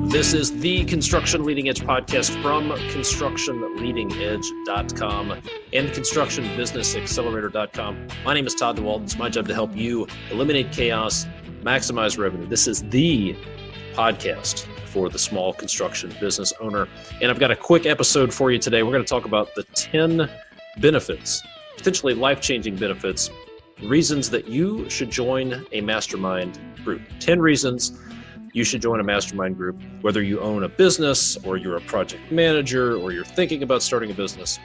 This is the Construction Leading Edge podcast from constructionleadingedge.com and constructionbusinessaccelerator.com. My name is Todd DeWalton. It's my job to help you eliminate chaos, maximize revenue. This is the podcast for the small construction business owner. And I've got a quick episode for you today. We're going to talk about the 10 benefits, potentially life-changing benefits, reasons that you should join a mastermind group. 10 reasons you should join a mastermind group, whether you own a business or you're a project manager or you're thinking about starting a business.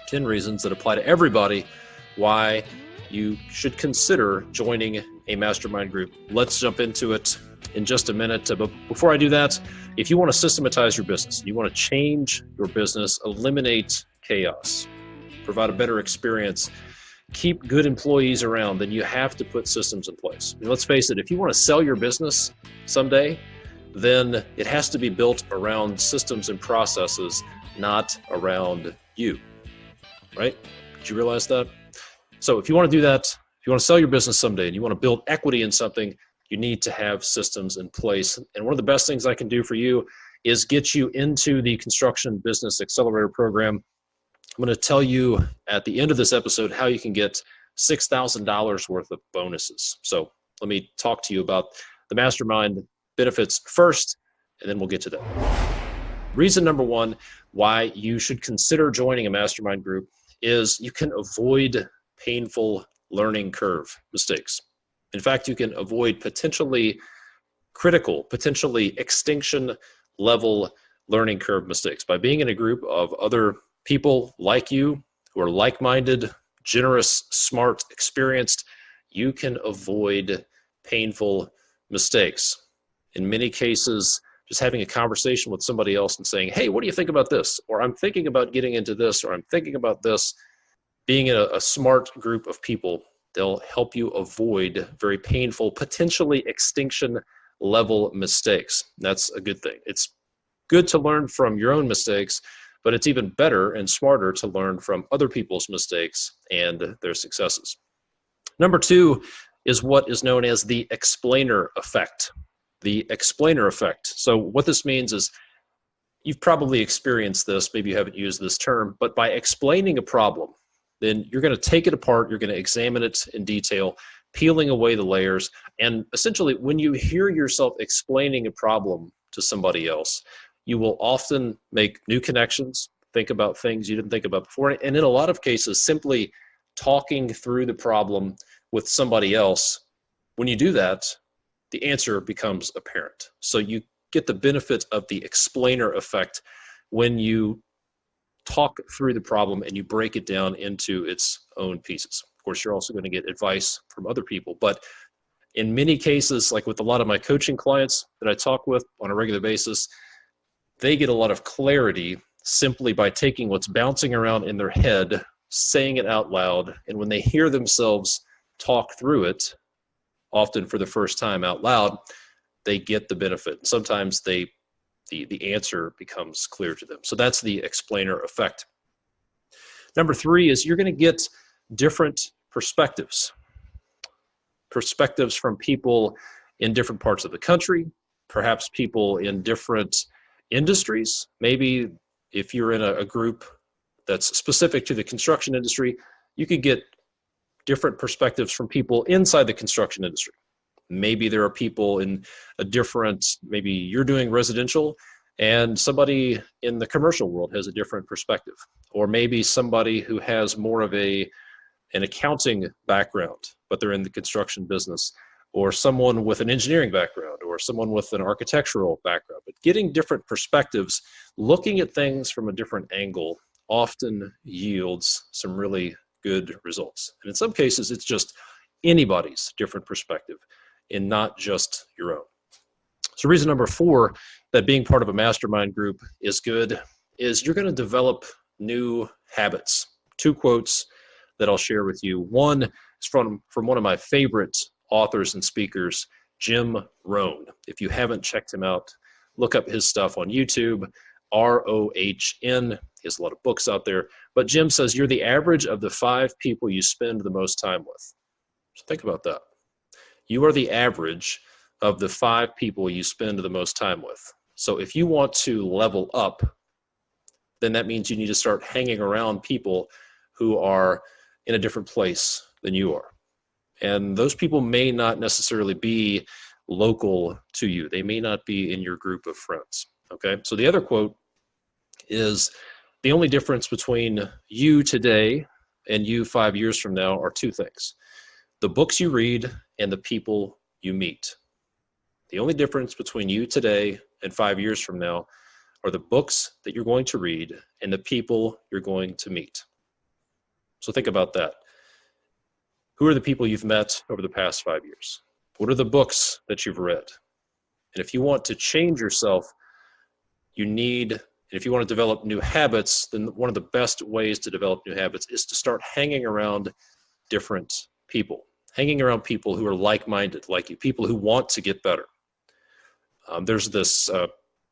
10 reasons that apply to everybody why you should consider joining a mastermind group. Let's jump into it in just a minute. But before I do that, if you want to systematize your business, you want to change your business, eliminate chaos, provide a better experience, keep good employees around, then you have to put systems in place. And let's face it, if you want to sell your business someday, then it has to be built around systems and processes, not around you, right? Did you realize that? So if you want to do that, if you want to sell your business someday and you want to build equity in something, you need to have systems in place. And one of the best things I can do for you is get you into the Construction Business Accelerator program. I'm going to tell you at the end of this episode how you can get $6,000 worth of bonuses. So let me talk to you about the mastermind benefits first, and then we'll get to that. Reason number one why you should consider joining a mastermind group is you can avoid painful learning curve mistakes. In fact, you can avoid potentially critical, potentially extinction level learning curve mistakes by being in a group of other people like you who are like-minded, generous, smart, experienced. You can avoid painful mistakes. In many cases, just having a conversation with somebody else and saying, hey, what do you think about this? Or I'm thinking about getting into this, or I'm thinking about this. Being in a smart group of people, they'll help you avoid very painful, potentially extinction level mistakes. That's a good thing. It's good to learn from your own mistakes, but it's even better and smarter to learn from other people's mistakes and their successes. Number two is what is known as the explainer effect. The explainer effect. So what this means is you've probably experienced this, maybe you haven't used this term, but by explaining a problem, then you're going to take it apart, you're going to examine it in detail, peeling away the layers, and essentially when you hear yourself explaining a problem to somebody else, you will often make new connections, think about things you didn't think about before, and in a lot of cases, simply talking through the problem with somebody else, when you do that, the answer becomes apparent. So you get the benefit of the explainer effect when you talk through the problem and you break it down into its own pieces. Of course, you're also going to get advice from other people, but in many cases, like with a lot of my coaching clients that I talk with on a regular basis, they get a lot of clarity simply by taking what's bouncing around in their head, saying it out loud, and when they hear themselves talk through it, often for the first time out loud, they get the benefit. Sometimes the answer becomes clear to them. So that's the explainer effect. Number three is you're going to get different perspectives. Perspectives from people in different parts of the country, perhaps people in different industries. Maybe if you're in a group that's specific to the construction industry, you could get different perspectives from people inside the construction industry. Maybe there are people in a different, maybe you're doing residential and somebody in the commercial world has a different perspective. Or maybe somebody who has more of an accounting background, but they're in the construction business, or someone with an engineering background, or someone with an architectural background. But getting different perspectives, looking at things from a different angle often yields some really good results. And in some cases, it's just anybody's different perspective and not just your own. So reason number four that being part of a mastermind group is good is you're going to develop new habits. Two quotes that I'll share with you. One is from one of my favorite authors and speakers, Jim Rohn. If you haven't checked him out, look up his stuff on YouTube, R-O-H-N. He has a lot of books out there. But Jim says you're the average of the 5 people you spend the most time with. So think about that. You are the average of the 5 people you spend the most time with. So if you want to level up, then that means you need to start hanging around people who are in a different place than you are. And those people may not necessarily be local to you. They may not be in your group of friends. Okay. So the other quote is, the only difference between you today and you 5 years from now are two things: the books you read and the people you meet. The only difference between you today and 5 years from now are the books that you're going to read and the people you're going to meet. So think about that. Who are the people you've met over the past 5 years? What are the books that you've read? And if you want to change yourself, if you want to develop new habits, then one of the best ways to develop new habits is to start hanging around different people, hanging around people who are like-minded, like you, people who want to get better. There's this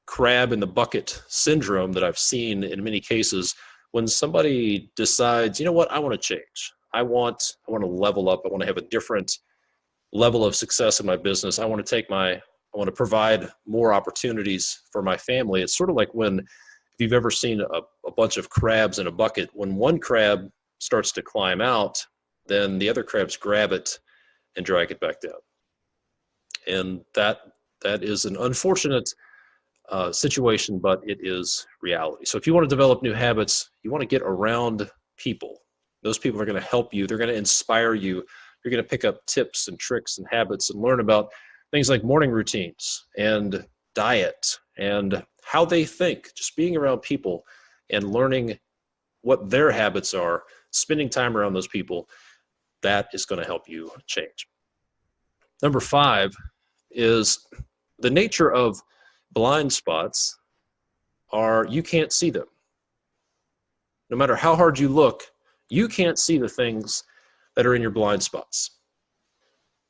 crab in the bucket syndrome that I've seen in many cases when somebody decides, you know what, I want to change. I want to level up. I want to have a different level of success in my business. I want to provide more opportunities for my family. It's sort of like if you've ever seen a bunch of crabs in a bucket, when one crab starts to climb out, then the other crabs grab it and drag it back down. And that is an unfortunate situation, but it is reality. So if you want to develop new habits, you want to get around people. Those people are going to help you. They're going to inspire you. You're going to pick up tips and tricks and habits and learn about things like morning routines and diet and how they think. Just being around people and learning what their habits are, spending time around those people, that is going to help you change. Number 5 is the nature of blind spots are you can't see them. No matter how hard you look, you can't see the things that are in your blind spots.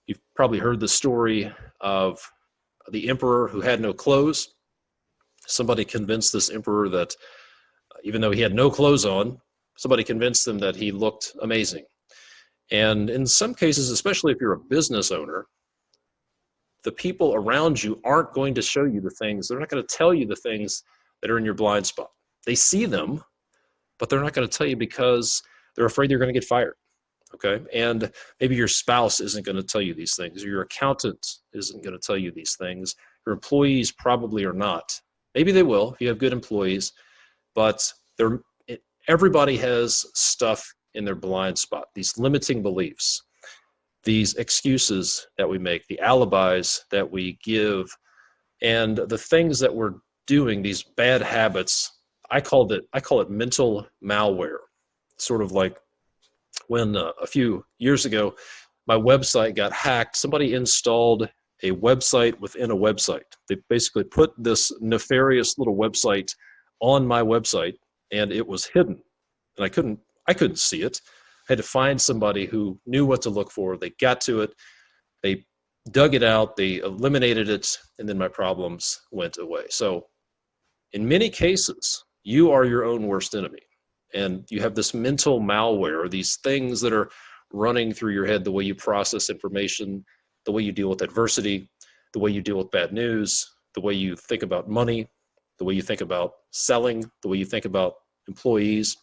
You've probably heard the story of the emperor who had no clothes. Somebody convinced this emperor that even though he had no clothes on, somebody convinced him that he looked amazing. And in some cases, especially if you're a business owner, the people around you aren't going to show you the things. They're not going to tell you the things that are in your blind spot. They see them, but they're not going to tell you because they're afraid you're going to get fired. Okay. And maybe your spouse isn't going to tell you these things, or your accountant isn't going to tell you these things. Your employees probably are not. Maybe they will if you have good employees, but everybody has stuff in their blind spot, these limiting beliefs, these excuses that we make, the alibis that we give, and the things that we're doing, these bad habits. I call it mental malware. Sort of like when a few years ago, my website got hacked. Somebody installed a website within a website. They basically put this nefarious little website on my website, and it was hidden. And I couldn't see it. I had to find somebody who knew what to look for. They got to it. They dug it out. They eliminated it, and then my problems went away. So in many cases, you are your own worst enemy. And you have this mental malware, these things that are running through your head, the way you process information, the way you deal with adversity, the way you deal with bad news, the way you think about money, the way you think about selling, the way you think about employees,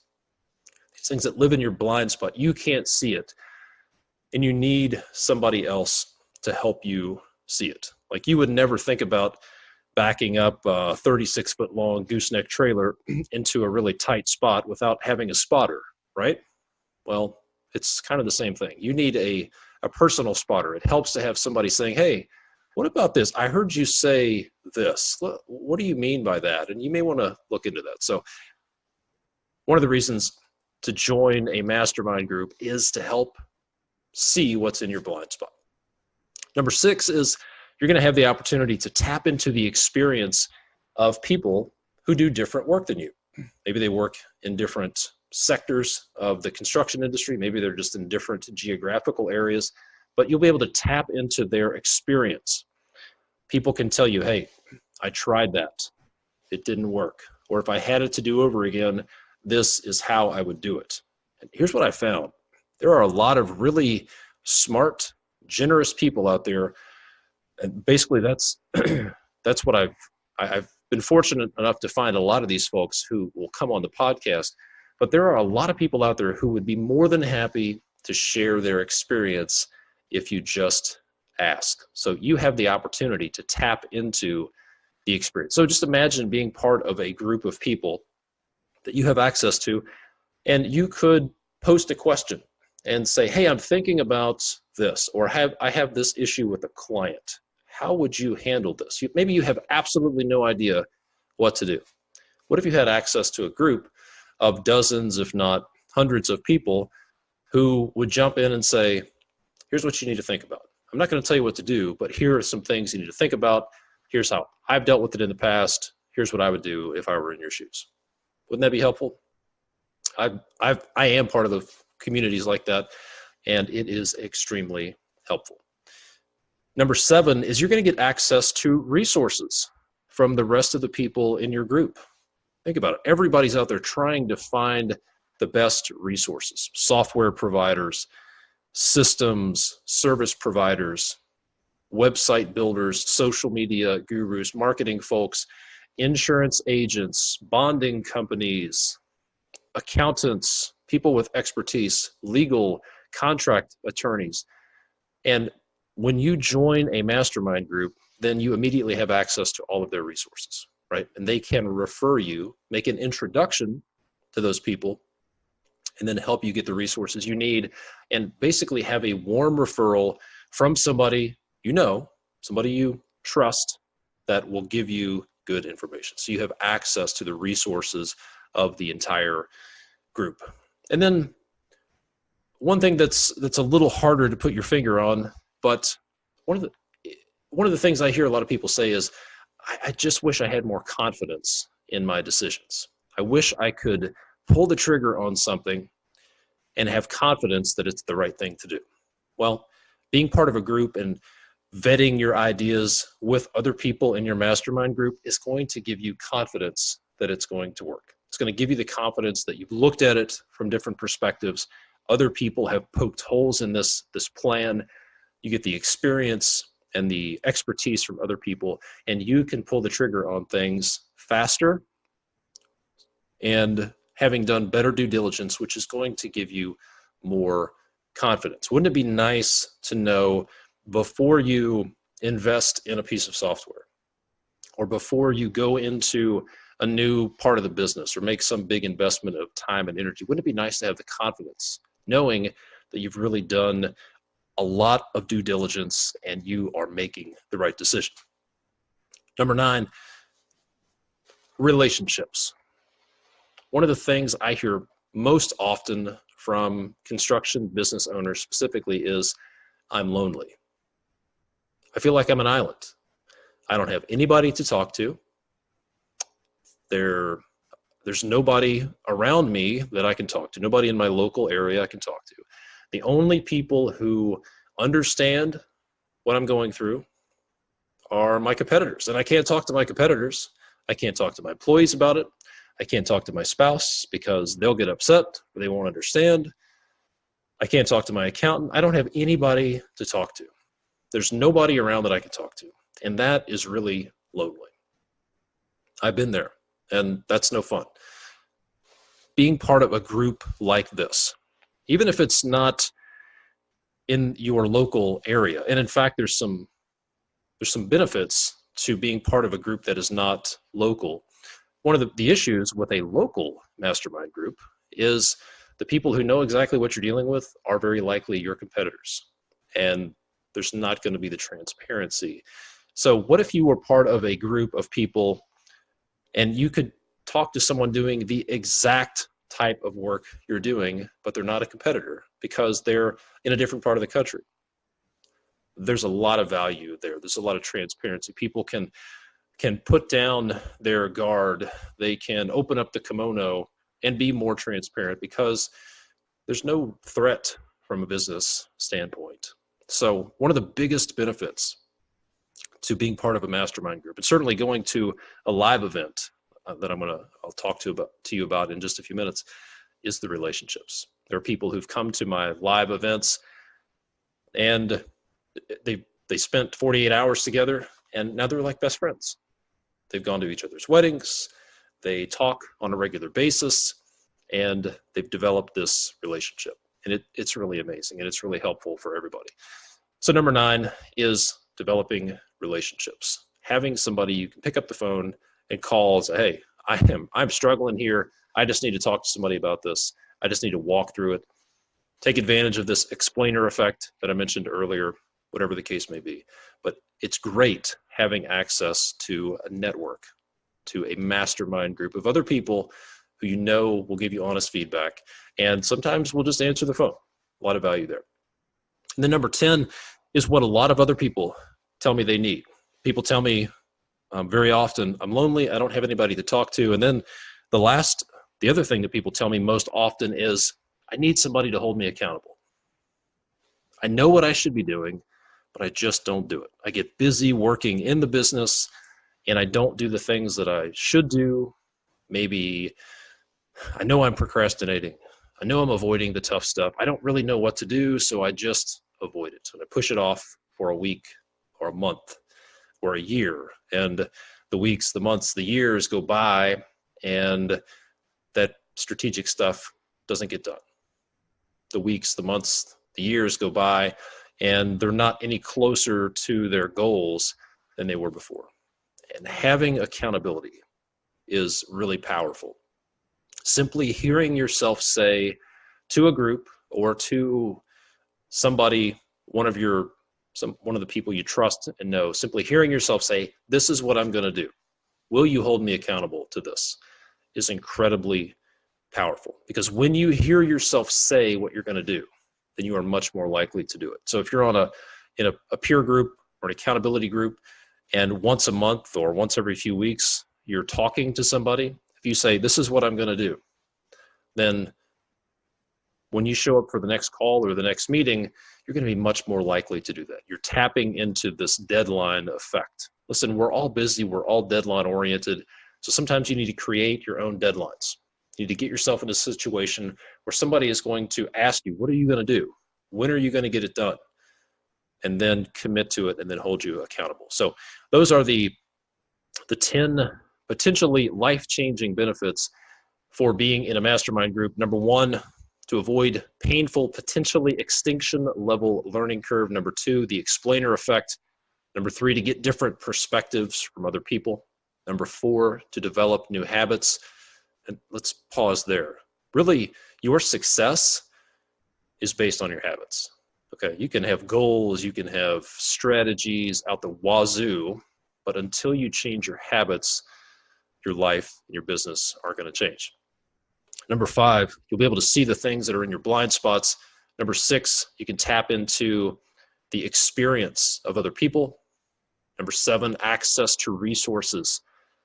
these things that live in your blind spot. You can't see it, and you need somebody else to help you see it. Like you would never think about backing up a 36-foot long gooseneck trailer into a really tight spot without having a spotter, right? Well, it's kind of the same thing. You need a personal spotter. It helps to have somebody saying, hey, what about this? I heard you say this. What do you mean by that? And you may want to look into that. So one of the reasons to join a mastermind group is to help see what's in your blind spot. Number 6 is you're going to have the opportunity to tap into the experience of people who do different work than you. Maybe they work in different sectors of the construction industry. Maybe they're just in different geographical areas, but you'll be able to tap into their experience. People can tell you, hey, I tried that. It didn't work. Or if I had it to do over again, this is how I would do it. And here's what I found. There are a lot of really smart, generous people out there. And basically that's what I've been fortunate enough to find a lot of these folks who will come on the podcast, but there are a lot of people out there who would be more than happy to share their experience if you just ask. So you have the opportunity to tap into the experience. So just imagine being part of a group of people that you have access to, and you could post a question and say, hey, I'm thinking about this, or I have this issue with a client. How would you handle this? Maybe you have absolutely no idea what to do. What if you had access to a group of dozens, if not hundreds of people who would jump in and say, here's what you need to think about. I'm not going to tell you what to do, but here are some things you need to think about. Here's how I've dealt with it in the past. Here's what I would do if I were in your shoes. Wouldn't that be helpful? I am part of the communities like that, and it is extremely helpful. Number 7 is you're going to get access to resources from the rest of the people in your group. Think about it. Everybody's out there trying to find the best resources, software providers, systems, service providers, website builders, social media gurus, marketing folks, insurance agents, bonding companies, accountants, people with expertise, legal, contract attorneys. And when you join a mastermind group, then you immediately have access to all of their resources, right? And they can refer you, make an introduction to those people, and then help you get the resources you need, and basically have a warm referral from somebody you know, somebody you trust, that will give you good information. So you have access to the resources of the entire group. And then one thing that's a little harder to put your finger on, but one of the things I hear a lot of people say is, I just wish I had more confidence in my decisions. I wish I could pull the trigger on something and have confidence that it's the right thing to do. Well, being part of a group and vetting your ideas with other people in your mastermind group is going to give you confidence that it's going to work. It's going to give you the confidence that you've looked at it from different perspectives. Other people have poked holes in this plan. You get the experience and the expertise from other people, and you can pull the trigger on things faster and having done better due diligence, which is going to give you more confidence. Wouldn't it be nice to know before you invest in a piece of software, or before you go into a new part of the business or make some big investment of time and energy, wouldn't it be nice to have the confidence knowing that you've really done a lot of due diligence and you are making the right decision? Number 9, relationships. One of the things I hear most often from construction business owners specifically is, I'm lonely. I feel like I'm an island. I don't have anybody to talk to. There's nobody around me that I can talk to, nobody in my local area I can talk to. The only people who understand what I'm going through are my competitors, and I can't talk to my competitors. I can't talk to my employees about it. I can't talk to my spouse because they'll get upset or they won't understand. I can't talk to my accountant. I don't have anybody to talk to. There's nobody around that I can talk to, and that is really lonely. I've been there, and that's no fun. Being part of a group like this, even if it's not in your local area, and in fact, there's some benefits to being part of a group that is not local. One of the issues with a local mastermind group is the people who know exactly what you're dealing with are very likely your competitors, and there's not going to be the transparency. So what if you were part of a group of people and you could talk to someone doing the exact type of work you're doing, but they're not a competitor because they're in a different part of the country? There's a lot of value there. There's a lot of transparency. People can put down their guard. They can open up the kimono and be more transparent because there's no threat from a business standpoint. So one of the biggest benefits to being part of a mastermind group, and certainly going to a live event that I'll talk to you about in just a few minutes, is the relationships. There are people who've come to my live events and they spent 48 hours together, and now they're like best friends. They've gone to each other's weddings. They talk on a regular basis, and they've developed this relationship. And it's really amazing, and it's really helpful for everybody. So number 9 is developing relationships. Having somebody you can pick up the phone and call and say, hey, I'm struggling here. I just need to talk to somebody about this. I just need to walk through it. Take advantage of this explainer effect that I mentioned earlier, whatever the case may be. But it's great having access to a network, to a mastermind group of other people who you know will give you honest feedback. And sometimes we'll just answer the phone. A lot of value there. And then number 10 is what a lot of other people tell me they need. People tell me very often, I'm lonely, I don't have anybody to talk to. And then the other thing that people tell me most often is, I need somebody to hold me accountable. I know what I should be doing, but I just don't do it. I get busy working in the business, and I don't do the things that I should do. Maybe I know I'm procrastinating. I know I'm avoiding the tough stuff. I don't really know what to do, so I just avoid it. And I push it off for a week or a month or a year. And the weeks, the months, the years go by, and that strategic stuff doesn't get done. The weeks, the months, the years go by, and they're not any closer to their goals than they were before. And having accountability is really powerful. Simply hearing yourself say to a group or to somebody, one of the people you trust and know, simply hearing yourself say, this is what I'm going to do. Will you hold me accountable to this? Is incredibly powerful, because when you hear yourself say what you're going to do, then you are much more likely to do it. So if you're in a peer group or an accountability group, and once a month or once every few weeks, you're talking to somebody, if you say, this is what I'm going to do, then when you show up for the next call or the next meeting, you're going to be much more likely to do that. You're tapping into this deadline effect. Listen, we're all busy. We're all deadline oriented. So sometimes you need to create your own deadlines. You need to get yourself in a situation where somebody is going to ask you, what are you going to do? When are you going to get it done? And then commit to it and then hold you accountable. So those are the 10 potentially life-changing benefits for being in a mastermind group. Number 1, to avoid painful, potentially extinction-level learning curve. Number 2, the explainer effect. Number 3, to get different perspectives from other people. Number 4, to develop new habits. And let's pause there. Really, your success is based on your habits. Okay, you can have goals, you can have strategies out the wazoo, but until you change your habits, your life and your business are going to change. Number 5, you'll be able to see the things that are in your blind spots. Number 6, you can tap into the experience of other people. Number 7, access to resources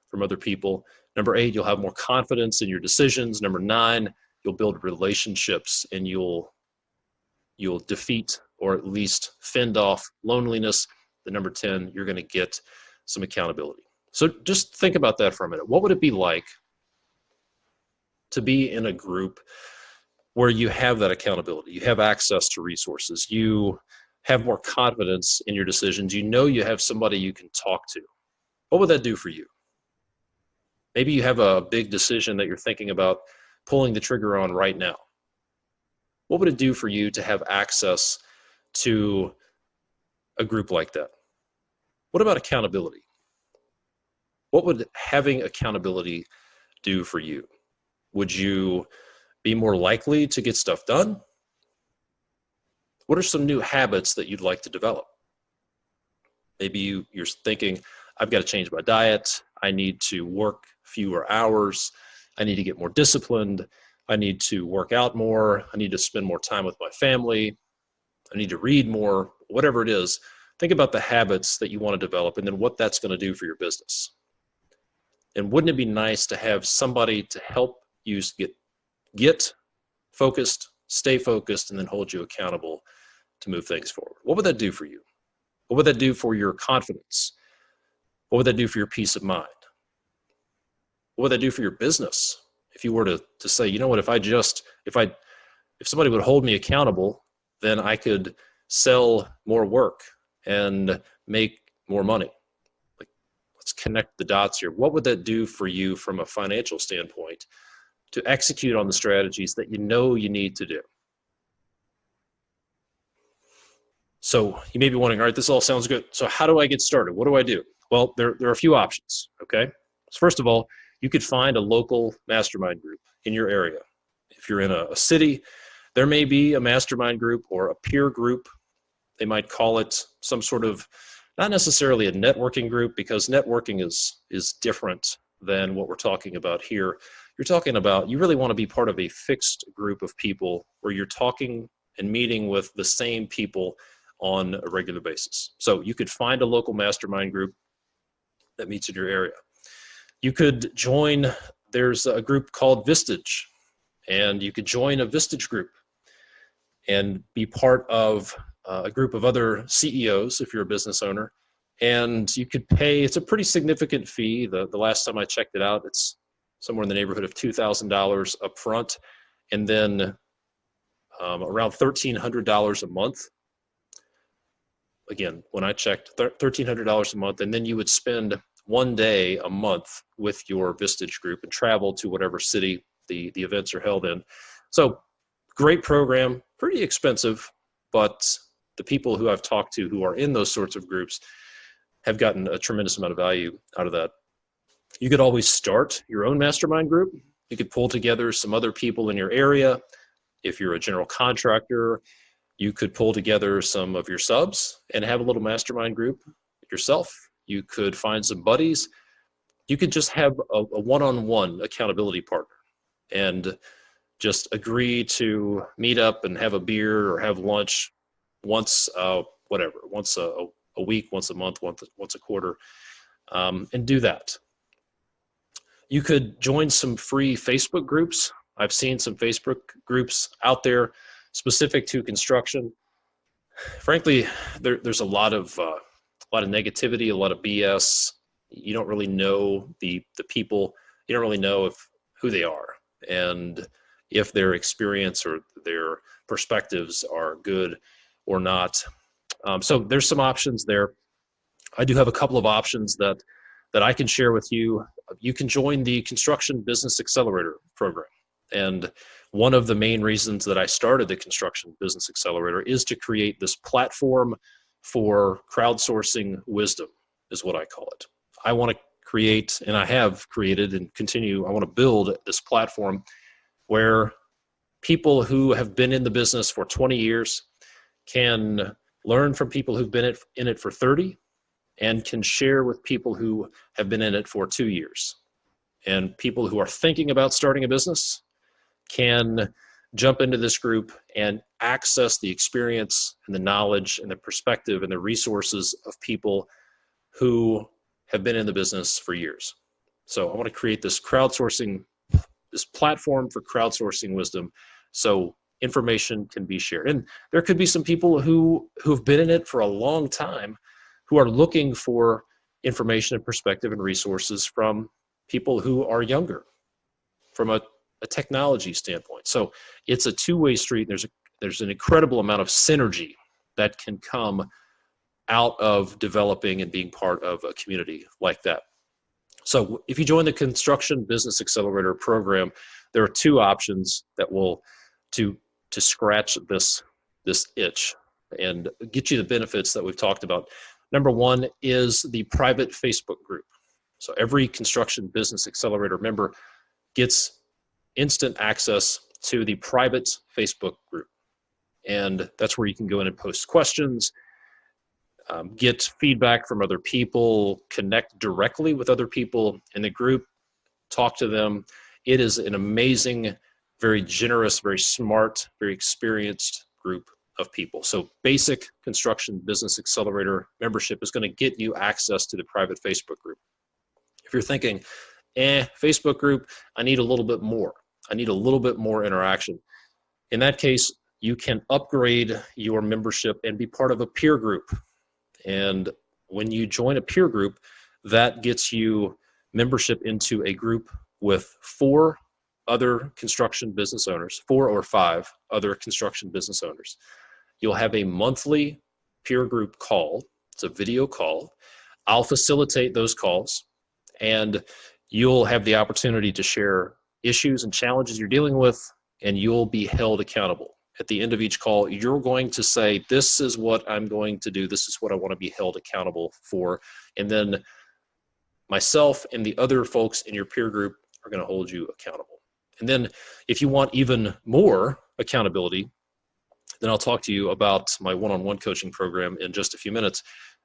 from other people. Number 8, you'll have more confidence in your decisions. Number 9, you'll build relationships, and you'll defeat or at least fend off loneliness. The number 10, you're going to get some accountability. So just think about that for a minute. What would it be like to be in a group where you have that accountability, you have access to resources, you have more confidence in your decisions, you know you have somebody you can talk to? What would that do for you? Maybe you have a big decision that you're thinking about pulling the trigger on right now. What would it do for you to have access to a group like that? What about accountability? What would having accountability do for you? Would you be more likely to get stuff done? What are some new habits that you'd like to develop? Maybe you're thinking, I've got to change my diet. I need to work fewer hours. I need to get more disciplined. I need to work out more. I need to spend more time with my family. I need to read more, whatever it is. Think about the habits that you want to develop and then what that's going to do for your business. And wouldn't it be nice to have somebody to help you get focused, stay focused, and then hold you accountable to move things forward? What would that do for you? What would that do for your confidence? What would that do for your peace of mind? What would that do for your business? If you were to say, you know what, if somebody would hold me accountable, then I could sell more work and make more money. Like, let's connect the dots here. What would that do for you from a financial standpoint to execute on the strategies that you know you need to do? So you may be wondering, all right, this all sounds good. So how do I get started? What do I do? Well, there are a few options, okay? So first of all, you could find a local mastermind group in your area. If you're in a city, there may be a mastermind group or a peer group. They might call it some sort of, not necessarily a networking group, because networking is different than what we're talking about here. You're talking about, you really want to be part of a fixed group of people where you're talking and meeting with the same people on a regular basis. So you could find a local mastermind group that meets in your area. You could join, there's a group called Vistage, and you could join a Vistage group and be part of a group of other CEOs if you're a business owner. And you could pay, it's a pretty significant fee. The last time I checked it out, it's somewhere in the neighborhood of $2,000 up front, and then around $1,300 a month. Again, when I checked, $1,300 a month, and then you would spend one day a month with your Vistage group and travel to whatever city the events are held in. So great program, pretty expensive, but the people who I've talked to who are in those sorts of groups have gotten a tremendous amount of value out of that. You could always start your own mastermind group. You could pull together some other people in your area. If you're a general contractor, you could pull together some of your subs and have a little mastermind group yourself. You could find some buddies. You could just have a one-on-one accountability partner and just agree to meet up and have a beer or have lunch once, once a week, once a month, once a quarter, and do that. You could join some free Facebook groups. I've seen some Facebook groups out there specific to construction. Frankly, there's a lot of negativity, a lot of BS. You don't really know the people. You don't really know who they are and if their experience or their perspectives are good or not. So there's some options there. I do have a couple of options that I can share with you. You can join the Construction Business Accelerator program. And one of the main reasons that I started the Construction Business Accelerator is to create this platform for crowdsourcing wisdom, is what I call it. I want to create, and I have created and continue, I want to build this platform where people who have been in the business for 20 years can learn from people who've been in it for 30 and can share with people who have been in it for 2 years. And people who are thinking about starting a business can jump into this group and access the experience and the knowledge and the perspective and the resources of people who have been in the business for years. So I want to create this this platform for crowdsourcing wisdom so information can be shared. And there could be some people who've been in it for a long time who are looking for information and perspective and resources from people who are younger, from a technology standpoint. So it's a two-way street. There's an incredible amount of synergy that can come out of developing and being part of a community like that. So if you join the Construction Business Accelerator program, there are two options that will to scratch this itch and get you the benefits that we've talked about. Number one is the private Facebook group. So every Construction Business Accelerator member gets instant access to the private Facebook group. And that's where you can go in and post questions, get feedback from other people, connect directly with other people in the group, talk to them. It is an amazing, very generous, very smart, very experienced group of people. So basic Construction Business Accelerator membership is going to get you access to the private Facebook group. If you're thinking, Facebook group, I need a little bit more. I need a little bit more interaction. In that case, you can upgrade your membership and be part of a peer group. And when you join a peer group, that gets you membership into a group with 4 other construction business owners, 4 or 5 other construction business owners. You'll have a monthly peer group call. It's a video call I'll facilitate those calls, and you'll have the opportunity to share issues and challenges you're dealing with, and you'll be held accountable. At the end of each call, you're going to say, this is what I'm going to do. This is what I want to be held accountable for. And then myself and the other folks in your peer group are going to hold you accountable. And then if you want even more accountability, then I'll talk to you about my one-on-one coaching program in just a few minutes.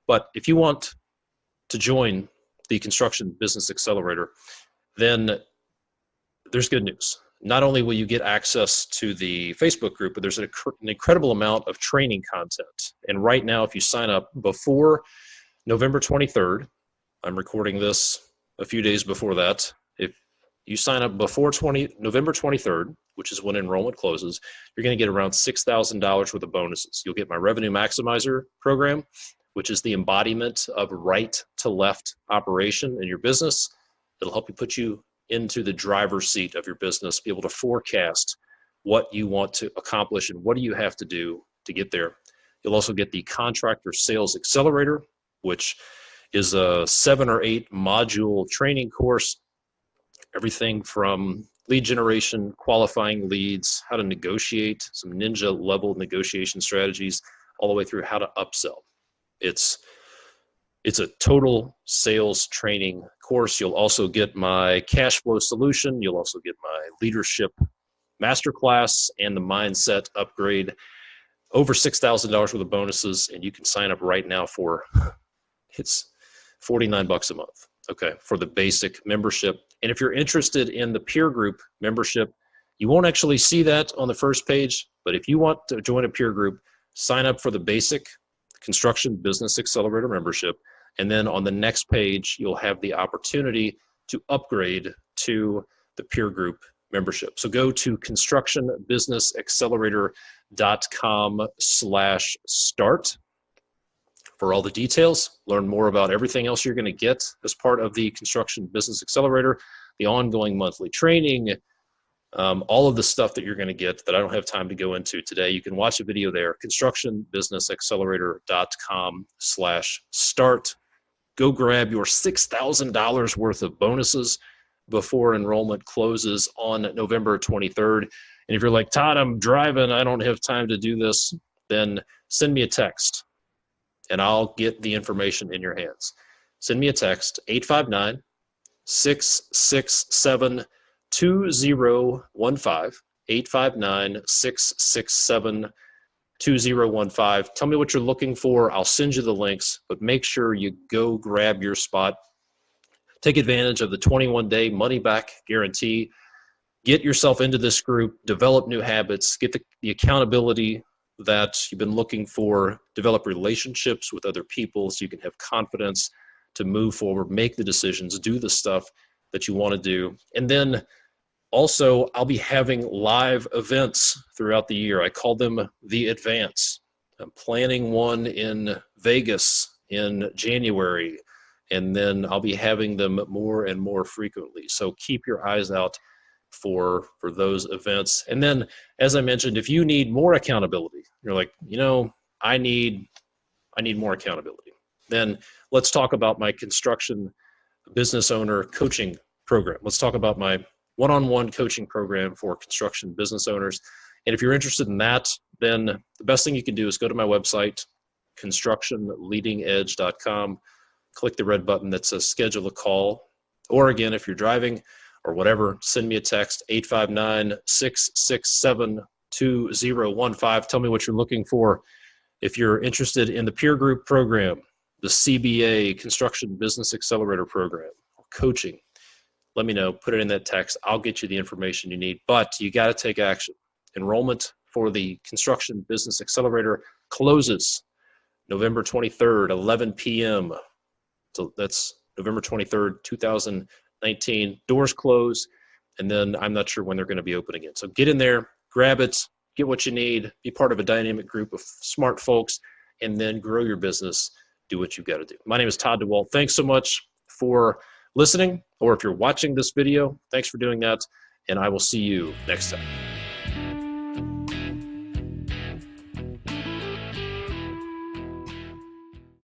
But if you want to join the Construction Business Accelerator, then there's good news. Not only will you get access to the Facebook group, but there's an incredible amount of training content. And right now, if you sign up before November 23rd, I'm recording this a few days before that. If you sign up before November 23rd, which is when enrollment closes, you're going to get around $6,000 worth of bonuses. You'll get my Revenue Maximizer program, which is the embodiment of right to left operation in your business. It'll help you put you into the driver's seat of your business, be able to forecast what you want to accomplish and what do you have to do to get there. You'll also get the Contractor Sales Accelerator, which is a 7 or 8 module training course, everything from lead generation, qualifying leads, how to negotiate, some ninja level negotiation strategies, all the way through how to upsell. It's a total sales training course. You'll also get my cash flow solution. You'll also get my leadership masterclass and the mindset upgrade. Over $6,000 worth of bonuses, and you can sign up right now for, it's $49 a month, okay, for the basic membership. And if you're interested in the peer group membership, you won't actually see that on the first page, but if you want to join a peer group, sign up for the basic Construction Business Accelerator membership. And then on the next page, you'll have the opportunity to upgrade to the peer group membership. So go to constructionbusinessaccelerator.com/start for all the details. Learn more about everything else you're going to get as part of the Construction Business Accelerator, the ongoing monthly training, all of the stuff that you're going to get that I don't have time to go into today. You can watch a video there, constructionbusinessaccelerator.com/start. Go grab your $6,000 worth of bonuses before enrollment closes on November 23rd. And if you're like, Todd, I'm driving, I don't have time to do this, then send me a text and I'll get the information in your hands. Send me a text, 859-667-2015, 859-667-2015. Tell me what you're looking for. I'll send you the links, but make sure you go grab your spot. Take advantage of the 21-day money-back guarantee. Get yourself into this group, develop new habits, get the accountability that you've been looking for, develop relationships with other people so you can have confidence to move forward, make the decisions, do the stuff that you want to do. And then also, I'll be having live events throughout the year. I call them the Advance. I'm planning one in Vegas in January, and then I'll be having them more and more frequently. So keep your eyes out for those events. And then, as I mentioned, if you need more accountability, you're like, I need more accountability, then let's talk about my construction business owner coaching program. Let's talk about my one-on-one coaching program for construction business owners. And if you're interested in that, then the best thing you can do is go to my website, constructionleadingedge.com, click the red button that says schedule a call. Or again, if you're driving or whatever, send me a text, 859-667-2015. Tell me what you're looking for. If you're interested in the peer group program, the CBA, Construction Business Accelerator program, or coaching, let me know, put it in that text. I'll get you the information you need, but you got to take action. Enrollment for the Construction Business Accelerator closes November 23rd, 11 p.m. So that's November 23rd, 2019. Doors close, and then I'm not sure when they're going to be open again. So get in there, grab it, get what you need, be part of a dynamic group of smart folks, and then grow your business. Do what you've got to do. My name is Todd DeWalt. Thanks so much for listening, or if you're watching this video, thanks for doing that, and I will see you next time.